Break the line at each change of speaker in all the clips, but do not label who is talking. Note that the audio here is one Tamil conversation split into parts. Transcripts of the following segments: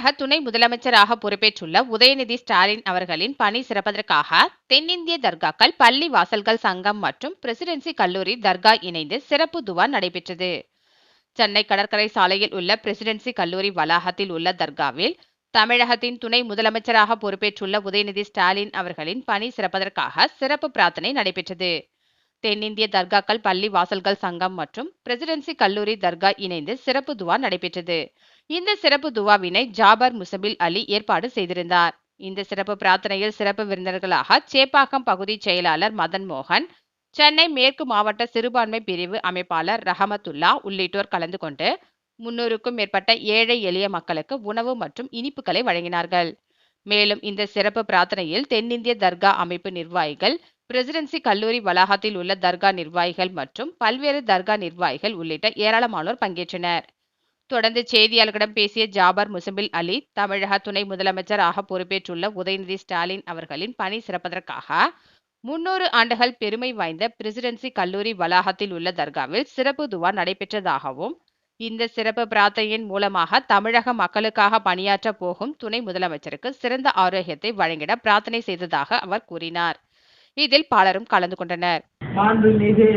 தமிழக துணை முதலமைச்சராக பொறுப்பேற்றுள்ள உதயநிதி ஸ்டாலின் அவர்களின் பணி சிறப்பதற்காக தென்னிந்திய தர்காக்கள், பள்ளி வாசல்கள் சங்கம் மற்றும் பிரசிடென்சி கல்லூரி தர்கா இணைந்து சிறப்பு துவா நடைபெற்றது. சென்னை கடற்கரை சாலையில் உள்ள பிரசிடென்சி கல்லூரி வளாகத்தில் உள்ள தர்காவில் தமிழகத்தின் துணை முதலமைச்சராக பொறுப்பேற்றுள்ள உதயநிதி ஸ்டாலின் அவர்களின் பணி சிறப்பதற்காக சிறப்பு பிரார்த்தனை நடைபெற்றது. தென்னிந்திய தர்காக்கள், பள்ளி வாசல்கள் சங்கம் மற்றும் பிரசிடென்சி கல்லூரி தர்கா இணைந்து சிறப்பு துவா நடைபெற்றது. இந்த சிறப்பு துவாவினை ஜாபர் முசபில் அலி ஏற்பாடு செய்திருந்தார். இந்த சிறப்பு பிரார்த்தனையில் சிறப்பு விருந்தினர்களாக சேப்பாக்கம் பகுதி செயலாளர் மதன் மோகன், சென்னை மேற்கு மாவட்ட சிறுபான்மை பிரிவு அமைப்பாளர் ரஹமத்துல்லா உள்ளிட்டோர் கலந்து கொண்டு 300க்கும் மேற்பட்ட ஏழை எளிய மக்களுக்கு உணவு மற்றும் இனிப்புகளை வழங்கினார்கள். மேலும் இந்த சிறப்பு பிரார்த்தனையில் தென்னிந்திய தர்கா அமைப்பு நிர்வாகிகள், பிரசிடென்சி கல்லூரி வளாகத்தில் உள்ள தர்கா நிர்வாகிகள் மற்றும் பல்வேறு தர்கா நிர்வாகிகள் உள்ளிட்ட ஏராளமானோர் பங்கேற்றனர். தொடர்ந்து செய்தியாளர்களிடம் பேசிய ஜாபர் முசபில் அலி, தமிழக துணை முதலமைச்சராக பொறுப்பேற்றுள்ள உதயநிதி ஸ்டாலின் அவர்களின் பணி சிறப்பதற்காக 300 ஆண்டுகள் பெருமை வாய்ந்த பிரசிடென்சி கல்லூரி வளாகத்தில் உள்ள தர்காவில் சிறப்பு துவா நடைபெற்றதாகவும், இந்த சிறப்பு பிரார்த்தனையின் மூலமாக தமிழக மக்களுக்காக பணியாற்ற போகும் துணை முதலமைச்சருக்கு சிறந்த ஆரோக்கியத்தை வழங்கிட பிரார்த்தனை செய்ததாக அவர் கூறினார். இதில் பலரும் கலந்து கொண்டனர்.
மாண்புமிகு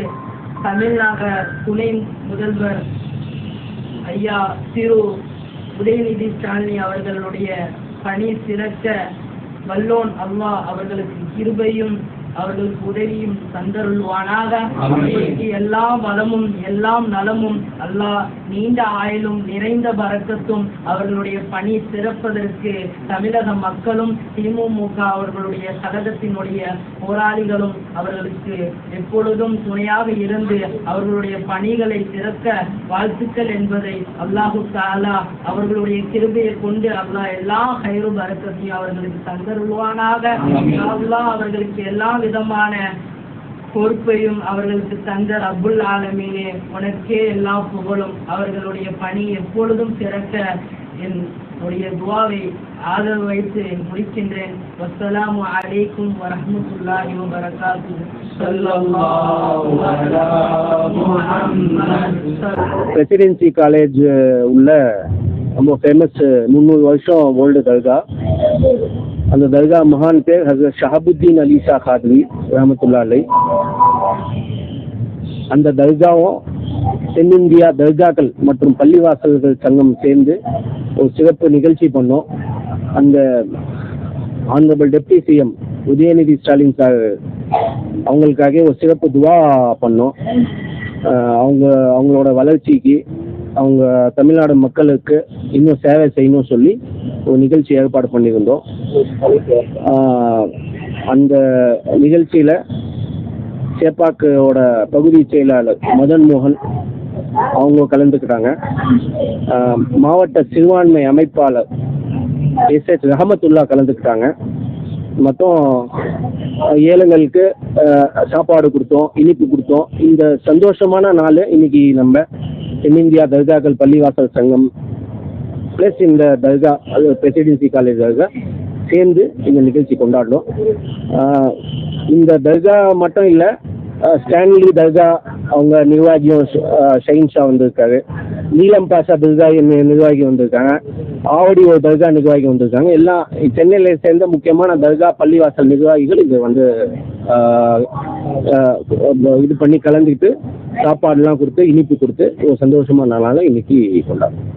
தமிழ்நாக துணை முதல்வர் ஐயா திரு உதயநிதி ஸ்டாலின் அவர்களுடைய பணி சிறக்க வல்லோன் அல்லாஹ் அவர்களுக்கு கிருபையும் அவர்களுக்கு உதவியும் தந்தருள்வானாக. எல்லா வளமும் எல்லாம் நலமும் அல்லாஹ் நீண்ட ஆயுளும் நிறைந்த பரக்கத்தும் அவர்களுடைய பணி சிறப்பதற்கு தமிழக மக்களும் திமுக அவர்களுடைய கழகத்தினுடைய போராளிகளும் அவர்களுக்கு எப்பொழுதும் துணையாக இருந்து அவர்களுடைய பணிகளை சிறக்க வாழ்த்துக்கள் என்பதை அல்லாஹு தஆலா அவர்களுடைய கிருபையை கொண்டு அல்லாஹ் எல்லா கைரு பரக்கத்தையும் அவர்களுக்கு தந்தருள்வானாக. அல்லாஹ் அவர்களுக்கு எல்லா விதமான பொறுப்பையும் அவர்களுக்கு தந்த ரப்புல் ஆலமீனே, உனக்கே எல்லா புகழும். அவர்களுடைய பணி எப்பொழுதும் சிறக்க என்னுடைய துவாவை ஆதரவு வைத்து முடிக்கின்றேன். வஸ்ஸலாமு அலைக்கும் வரஹ்மத்துல்லாஹி வபரகாத்துஹு. ஸல்லல்லாஹு அலா முஹம்மத்.
பிரசிடென்சி காலேஜ் உள்ள ரொம்ப ஃபேமஸ் 300 வருஷம் ஓல்டு தர்கா. அந்த தர்கா மகான் பேர் ஹஜ்ரத் ஷஹபுத்தீன் அலி ஷா காத்வி ரஹமத்துல்லா அலை. அந்த தர்காவும் தென்னிந்தியா தர்காக்கள் மற்றும் பள்ளிவாசல்கள் சங்கம் சேர்ந்து ஒரு சிறப்பு நிகழ்ச்சி பண்ணோம். அந்த honourable deputy CM Udhayanidhi Stalin sir அவங்களுக்காக ஒரு சிறப்பு துவா பண்ணோம். அவங்களோட வளர்ச்சிக்கு, அவங்க தமிழ்நாடு மக்களுக்கு இன்னும் சேவை செய்யணும் சொல்லி ஒரு நிகழ்ச்சி ஏற்பாடு பண்ணியிருந்தோம். அந்த நிகழ்ச்சியில் சேப்பாக்கோட பகுதி செயலாளர் மதன் மோகன் அவங்க கலந்துக்கிட்டாங்க. மாவட்ட சிறுபான்மை அமைப்பாளர் எஸ் ரஹமத்துல்லா கலந்துக்கிட்டாங்க. மொத்தம் ஏழைங்களுக்கு சாப்பாடு கொடுத்தோம், இனிப்பு கொடுத்தோம். இந்த சந்தோஷமான நாள் இன்னைக்கு நம்ம தென்னிந்தியா தர்காக்கள் பள்ளிவாசல் சங்கம் ப்ளஸ் இந்த தர்கா பிரசிடென்சி காலேஜ் தர்கா சேர்ந்து இந்த நிகழ்ச்சி கொண்டாடணும். இந்த தர்கா மட்டும் இல்லை, ஸ்டான்லி தர்கா அவங்க நிர்வாகியும் ஷஹீன் ஷா வந்திருக்காரு, நீலம் பாஷா தர்கா நிர்வாகி வந்திருக்காங்க, ஆவடி ஒரு தர்கா நிர்வாகி வந்திருக்காங்க. எல்லாம் சென்னையில் சேர்ந்த முக்கியமான தர்கா பள்ளிவாசல் நிர்வாகிகள் இது வந்து இது பண்ணி கலந்துக்கிட்டு சாப்பாடுலாம் கொடுத்து இனிப்பு கொடுத்து ஒரு சந்தோஷமான நாளாக இன்னைக்கு கொண்டாடுறோம்.